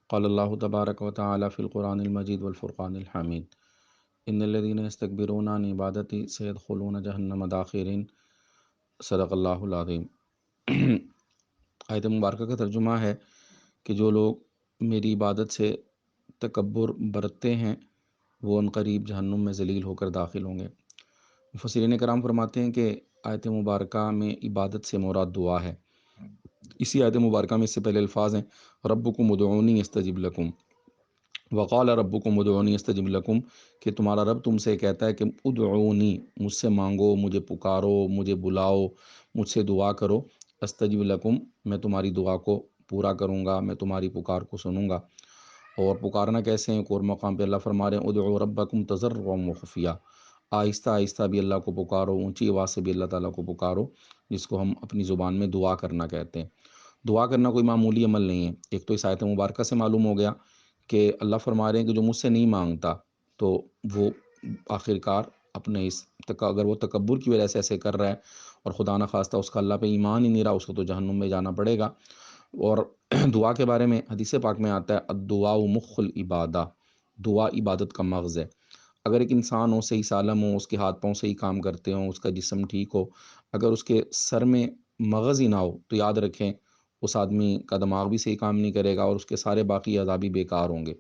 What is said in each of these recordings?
قال اللہ تبارک و تعالی فی القرآن المجید والفرقان الحمید ان الذین یستکبرون عن عبادتی سیدخلون جہنم داخرین۔ صدق اللہ العظیم۔ آیت مبارکہ کا ترجمہ ہے کہ جو لوگ میری عبادت سے تکبر برتتے ہیں وہ عنقریب جہنم میں ذلیل ہو کر داخل ہوں گے۔ مفسرین کرام فرماتے ہیں کہ آیت مبارکہ میں عبادت سے مراد دعا ہے۔ اسی آیت مبارکہ میں اس سے پہلے الفاظ ہیں ربکم ادعونی استجب لکم، وقال ربکم ادعونی استجب لکم، کہ تمہارا رب تم سے کہتا ہے کہ ادعونی، مجھ سے مانگو، مجھے پکارو، مجھے بلاؤ، مجھ سے دعا کرو، استجب لکم، میں تمہاری دعا کو پورا کروں گا، میں تمہاری پکار کو سنوں گا۔ اور پکارنا کیسے ہیں؟ ایک اور مقام پہ اللہ فرما رہے ہیں ادعوا ربکم تضرعا وخفیہ، آہستہ آہستہ بھی اللہ کو پکارو، اونچی آواز سے بھی اللہ تعالیٰ کو پکارو، جس کو ہم اپنی زبان میں دعا کرنا کہتے ہیں۔ دعا کرنا کوئی معمولی عمل نہیں ہے۔ ایک تو اس آیت مبارکہ سے معلوم ہو گیا کہ اللہ فرما رہے ہیں کہ جو مجھ سے نہیں مانگتا تو وہ آخرکار اپنے اگر وہ تکبر کی وجہ سے ایسے کر رہا ہے اور خدا نخواستہ اس کا اللہ پہ ایمان ہی نہیں رہا، اس کو تو جہنم میں جانا پڑے گا۔ اور دعا کے بارے میں حدیث پاک میں آتا ہے الدعاء مخ العبادہ، دعا عبادت کا مغز ہے۔ اگر ایک انسان ہو، صحیح سالم ہو، اس کے ہاتھ پاؤں صحیح کام کرتے ہوں، اس کا جسم ٹھیک ہو، اگر اس کے سر میں مغز ہی نہ ہو تو یاد رکھیں اس آدمی کا دماغ بھی صحیح کام نہیں کرے گا اور اس کے سارے باقی اعضاء بھی بیکار ہوں گے۔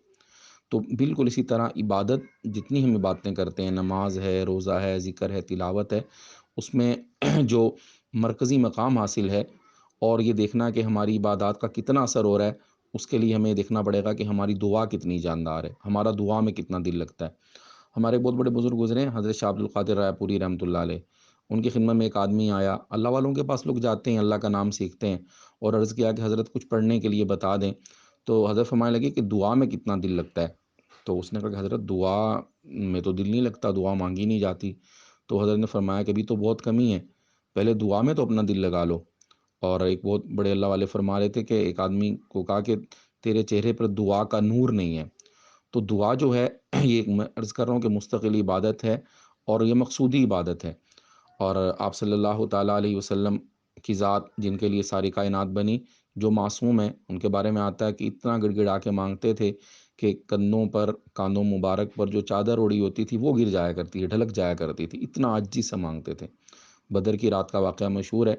تو بالکل اسی طرح عبادت، جتنی ہم عبادتیں کرتے ہیں، نماز ہے، روزہ ہے، ذکر ہے، تلاوت ہے، اس میں جو مرکزی مقام حاصل ہے اور یہ دیکھنا کہ ہماری عبادات کا کتنا اثر ہو رہا ہے، اس کے لیے ہمیں دیکھنا پڑے گا کہ ہماری دعا کتنی جاندار ہے، ہمارا دعا میں کتنا دل لگتا ہے۔ ہمارے بہت بڑے بزرگ گزرے ہیں، حضرت شاہ عبد القادر رائے پوری رحمۃ اللہ علیہ، ان کی خدمت میں ایک آدمی آیا، اللہ والوں کے پاس لوگ جاتے ہیں، اللہ کا نام سیکھتے ہیں، اور عرض کیا کہ حضرت کچھ پڑھنے کے لیے بتا دیں۔ تو حضرت فرمانے لگے کہ دعا میں کتنا دل لگتا ہے؟ تو اس نے کہا کہ حضرت دعا میں تو دل نہیں لگتا، دعا مانگی نہیں جاتی۔ تو حضرت نے فرمایا کہ ابھی تو بہت کمی ہے، پہلے دعا میں تو اپنا دل لگا لو۔ اور ایک بہت بڑے اللہ والے فرما رہے تھے کہ ایک آدمی کو کہا کہ تیرے چہرے پر دعا کا نور نہیں ہے۔ تو دعا جو ہے یہ میں عرض کر رہا ہوں کہ مستقل عبادت ہے اور یہ مقصودی عبادت ہے۔ اور آپ صلی اللہ تعالیٰ علیہ وسلم کی ذات، جن کے لیے ساری کائنات بنی، جو معصوم ہیں، ان کے بارے میں آتا ہے کہ اتنا گڑ گڑا کے مانگتے تھے کہ کاندوں مبارک پر جو چادر اوڑی ہوتی تھی وہ گر جایا کرتی ہے، ڈھلک جایا کرتی تھی، اتنا عاجزی سے مانگتے تھے۔ بدر کی رات کا واقعہ مشہور ہے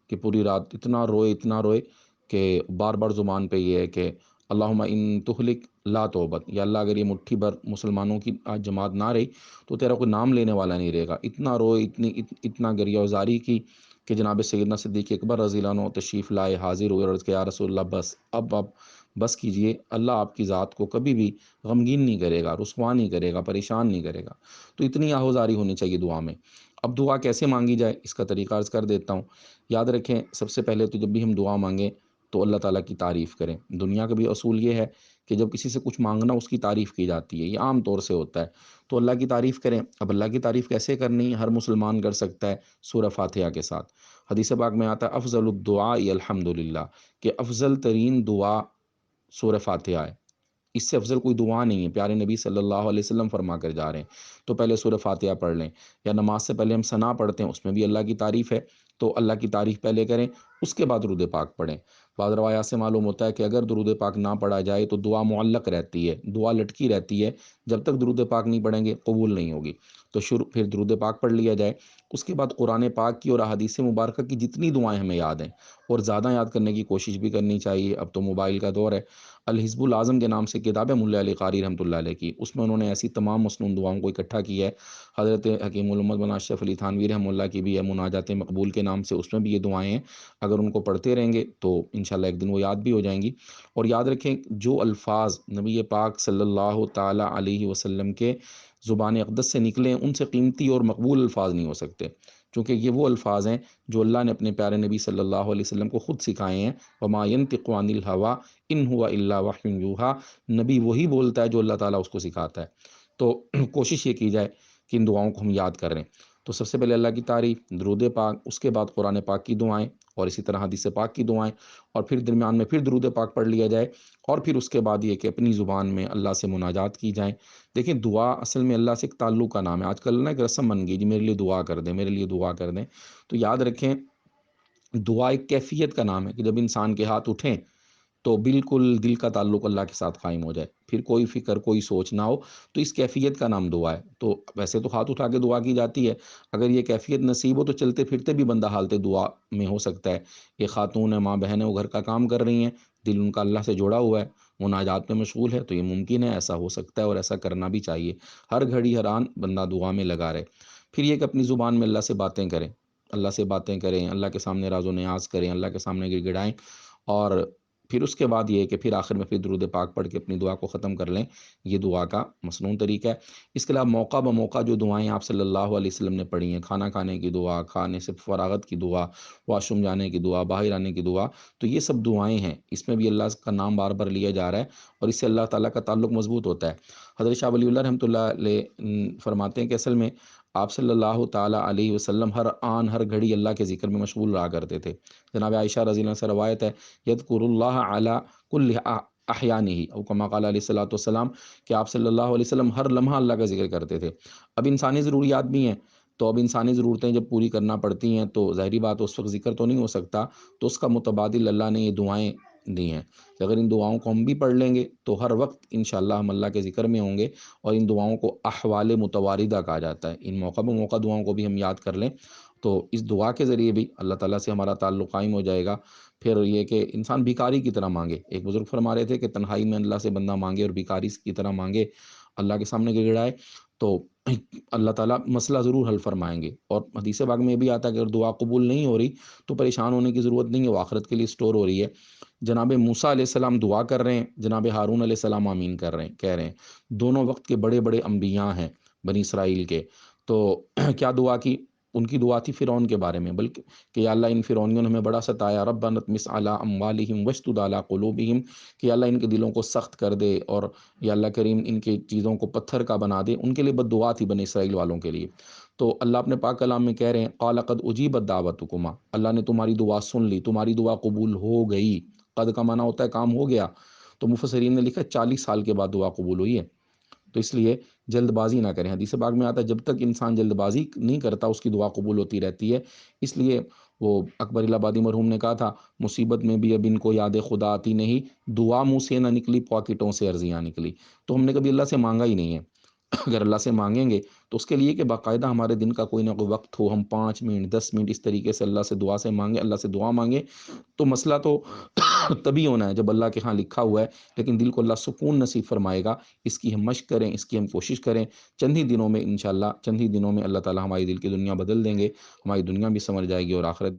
کہ پوری رات اتنا روئے کہ بار بار زبان پہ یہ ہے کہ اللہم ان تہلک لا توبت، یا اللہ اگر یہ مٹھی بھر مسلمانوں کی آج جماعت نہ رہی تو تیرا کوئی نام لینے والا نہیں رہے گا۔ اتنا روئے، اتنا گریہ وزاری کی کہ جناب سیدنا صدیق اکبر رضی اللہ عنہ تشریف لائے، حاضر ہوئے، عرض کہ یا رسول اللہ بس اب بس کیجئے، اللہ آپ کی ذات کو کبھی بھی غمگین نہیں کرے گا، رسوا نہیں کرے گا، پریشان نہیں کرے گا۔ تو اتنی آہوزاری ہونی چاہیے دعا میں۔ اب دعا کیسے مانگی جائے اس کا طریقہ عرض کر دیتا ہوں۔ یاد رکھیں سب سے پہلے تو جب بھی ہم دعا مانگیں تو اللہ تعالیٰ کی تعریف کریں۔ دنیا کا بھی اصول یہ ہے کہ جب کسی سے کچھ مانگنا اس کی تعریف کی جاتی ہے، یہ عام طور سے ہوتا ہے، تو اللہ کی تعریف کریں۔ اب اللہ کی تعریف کیسے کرنی ہے؟ ہر مسلمان کر سکتا ہے سورہ فاتحہ کے ساتھ۔ حدیث پاک میں آتا ہے افضل الدعاء الحمدللہ، کہ افضل ترین دعا سورہ فاتحہ ہے، اس سے افضل کوئی دعا نہیں ہے، پیارے نبی صلی اللہ علیہ وسلم فرما کر جا رہے ہیں۔ تو پہلے سورہ فاتحہ پڑھ لیں، یا نماز سے پہلے ہم ثنا پڑھتے ہیں، اس میں بھی اللہ کی تعریف ہے، تو اللہ کی تعریف پہلے کریں، اس کے بعد درود پاک پڑھیں۔ بعض روایات سے معلوم ہوتا ہے کہ اگر درود پاک نہ پڑھا جائے تو دعا معلق رہتی ہے، دعا لٹکی رہتی ہے، جب تک درود پاک نہیں پڑھیں گے قبول نہیں ہوگی۔ تو پھر درود پاک پڑھ لیا جائے، اس کے بعد قرآن پاک کی اور احادیث مبارکہ کی جتنی دعائیں ہمیں یاد ہیں، اور زیادہ یاد کرنے کی کوشش بھی کرنی چاہیے۔ اب تو موبائل کا دور ہے، الحزب العظم کے نام سے کتاب ہے ملا علی قاری رحمۃ اللہ علیہ کی، اس میں انہوں نے ایسی تمام مسنون دعاؤں کو اکٹھا کیا ہے۔ حضرت حکیم الامت مولانا اشرف علی تھانوی رحمۃ اللہ کی بھی ہے مناجات مقبول کے نام سے، اس میں بھی یہ دعائیں ہیں، اگر ان کو پڑھتے رہیں گے تو انشاءاللہ ایک دن وہ یاد بھی ہو جائیں گی۔ اور یاد رکھیں جو الفاظ نبی پاک صلی اللہ تعالیٰ علیہ وسلم کے زبان اقدس سے نکلے ہیں، ان سے قیمتی اور مقبول الفاظ نہیں ہو سکتے، چونکہ یہ وہ الفاظ ہیں جو اللہ نے اپنے پیارے نبی صلی اللہ علیہ وسلم کو خود سکھائے ہیں۔ وما ينطق عن الهوى ان هو الا وحی یوحیٰ، نبی وہی بولتا ہے جو اللہ تعالیٰ اس کو سکھاتا ہے۔ تو کوشش یہ کی جائے کہ ان دعاؤں کو ہم یاد کر رہیں۔ تو سب سے پہلے اللہ کی تعریف، درود پاک، اس کے بعد قرآن پاک کی دعائیں، اور اسی طرح حدیث پاک کی دعائیں، اور پھر درمیان میں پھر درود پاک پڑھ لیا جائے، اور پھر اس کے بعد یہ کہ اپنی زبان میں اللہ سے مناجات کی جائیں۔ دیکھیں دعا اصل میں اللہ سے ایک تعلق کا نام ہے۔ آج کل نا ایک رسم بن گئی، جی میرے لیے دعا کر دیں، میرے لیے دعا کر دیں۔ تو یاد رکھیں دعا ایک کیفیت کا نام ہے کہ جب انسان کے ہاتھ اٹھیں تو بالکل دل کا تعلق اللہ کے ساتھ قائم ہو جائے، پھر کوئی فکر کوئی سوچ نہ ہو، تو اس کیفیت کا نام دعا ہے۔ تو ویسے تو ہاتھ اٹھا کے دعا کی جاتی ہے، اگر یہ کیفیت نصیب ہو تو چلتے پھرتے بھی بندہ حالت دعا میں ہو سکتا ہے۔ یہ خاتون ہے، ماں بہن ہے، وہ گھر کا کام کر رہی ہیں، دل ان کا اللہ سے جڑا ہوا ہے، مناجات میں مشغول ہے، تو یہ ممکن ہے، ایسا ہو سکتا ہے اور ایسا کرنا بھی چاہیے۔ ہر گھڑی ہر آن بندہ دعا میں لگا رہے۔ پھر یہ کہ اپنی زبان میں اللہ سے باتیں کریں، اللہ سے باتیں کریں، اللہ کے سامنے راز و نیاز کریں، اللہ کے سامنے گڑ گڑائیں، اور پھر اس کے بعد یہ ہے کہ پھر آخر میں پھر درود پاک پڑھ کے اپنی دعا کو ختم کر لیں۔ یہ دعا کا مصنون طریقہ ہے۔ اس کے علاوہ موقع بموقع جو دعائیں آپ صلی اللہ علیہ وسلم نے پڑھی ہیں، کھانا کھانے کی دعا، کھانے سے فراغت کی دعا، واش روم جانے کی دعا، باہر آنے کی دعا، تو یہ سب دعائیں ہیں، اس میں بھی اللہ کا نام بار بار لیا جا رہا ہے، اور اس سے اللہ تعالیٰ کا تعلق مضبوط ہوتا ہے۔ حضرت شاہ ولی اللہ رحمۃ اللہ علیہ فرماتے ہیں کہ اصل میں آپ صلی اللہ تعالیٰ علیہ وسلم ہر آن ہر گھڑی اللہ کے ذکر میں مشغول رہا کرتے تھے۔ جناب عائشہ رضی اللہ عنہا سے روایت ہے، یذکر اللہ علی کل احیانہ، او کما قال علیہ الصلوۃ والسلام، کہ آپ صلی اللہ علیہ وسلم ہر لمحہ اللہ کا ذکر کرتے تھے۔ اب انسانی ضروریات بھی ہیں، تو اب انسانی ضرورتیں جب پوری کرنا پڑتی ہیں تو ظاہری بات اس وقت ذکر تو نہیں ہو سکتا، تو اس کا متبادل اللہ نے یہ دعائیں دی ہیں کہ اگر ان دعاؤں کو ہم بھی پڑھ لیں گے تو ہر وقت انشاءاللہ ہم اللہ کے ذکر میں ہوں گے، اور ان دعاؤں کو احوال متواردہ کہا جاتا ہے۔ ان موقع بموقع دعاؤں کو بھی ہم یاد کر لیں تو اس دعا کے ذریعے بھی اللہ تعالیٰ سے ہمارا تعلق قائم ہو جائے گا۔ پھر یہ کہ انسان بھیکاری کی طرح مانگے، ایک بزرگ فرما رہے تھے کہ تنہائی میں اللہ سے بندہ مانگے اور بھیکاری کی طرح مانگے، اللہ کے سامنے گڑگڑائے، تو اللہ تعالیٰ مسئلہ ضرور حل فرمائیں گے۔ اور حدیث پاک میں یہ بھی آتا ہے کہ اگر دعا قبول نہیں ہو رہی تو پریشان ہونے کی ضرورت نہیں ہے، وہ آخرت کے لیے اسٹور ہو رہی ہے۔ جناب موسیٰ علیہ السلام دعا کر رہے ہیں، جناب ہارون علیہ السلام آمین کر رہے ہیں، کہہ رہے ہیں، دونوں وقت کے بڑے بڑے انبیاء ہیں بنی اسرائیل کے۔ تو کیا دعا کی؟ ان کی دعا تھی فرعون کے بارے میں، بلکہ کہ یا اللہ ان فرعونیوں نے ہمیں بڑا ستایا، ربنا اطمس علی اموالہم واشدد علی قلوبہم، کہ یا اللہ ان کے دلوں کو سخت کر دے، اور یا اللہ کریم ان کی چیزوں کو پتھر کا بنا دے۔ ان کے لیے بد دعا تھی بنی اسرائیل والوں کے لیے۔ تو اللہ اپنے پاک کلام میں کہہ رہے ہیں، قال قد اجیبت دعوتکما، اللہ نے تمہاری دعا سن لی، تمہاری دعا قبول ہو گئی۔ قد کا معنی ہوتا ہے کام ہو گیا، تو مفسرین نے لکھا 40 سال کے بعد دعا قبول ہوئی ہے۔ تو اس لیے جلد بازی نہ کریں، حدیث پاک میں آتا ہے جب تک انسان جلد بازی نہیں کرتا اس کی دعا قبول ہوتی رہتی ہے۔ اس لیے وہ اکبر الہ آبادی مرحوم نے کہا تھا، مصیبت میں بھی اب ان کو یاد خدا آتی نہیں، دعا منہ سے نہ نکلی پاکٹوں سے عرضیاں نکلی۔ تو ہم نے کبھی اللہ سے مانگا ہی نہیں ہے۔ اگر اللہ سے مانگیں گے تو اس کے لیے کہ باقاعدہ ہمارے دن کا کوئی نہ کوئی وقت ہو، ہم 5 منٹ 10 منٹ اس طریقے سے اللہ سے دعا سے مانگیں، اللہ سے دعا مانگیں، تو مسئلہ تو تبھی ہونا ہے جب اللہ کے ہاں لکھا ہوا ہے، لیکن دل کو اللہ سکون نصیب فرمائے گا۔ اس کی ہم مشق کریں، اس کی ہم کوشش کریں، چند ہی دنوں میں انشاءاللہ، چند ہی دنوں میں اللہ تعالی ہماری دل کی دنیا بدل دیں گے، ہماری دنیا بھی سنور جائے گی اور آخرت بھی۔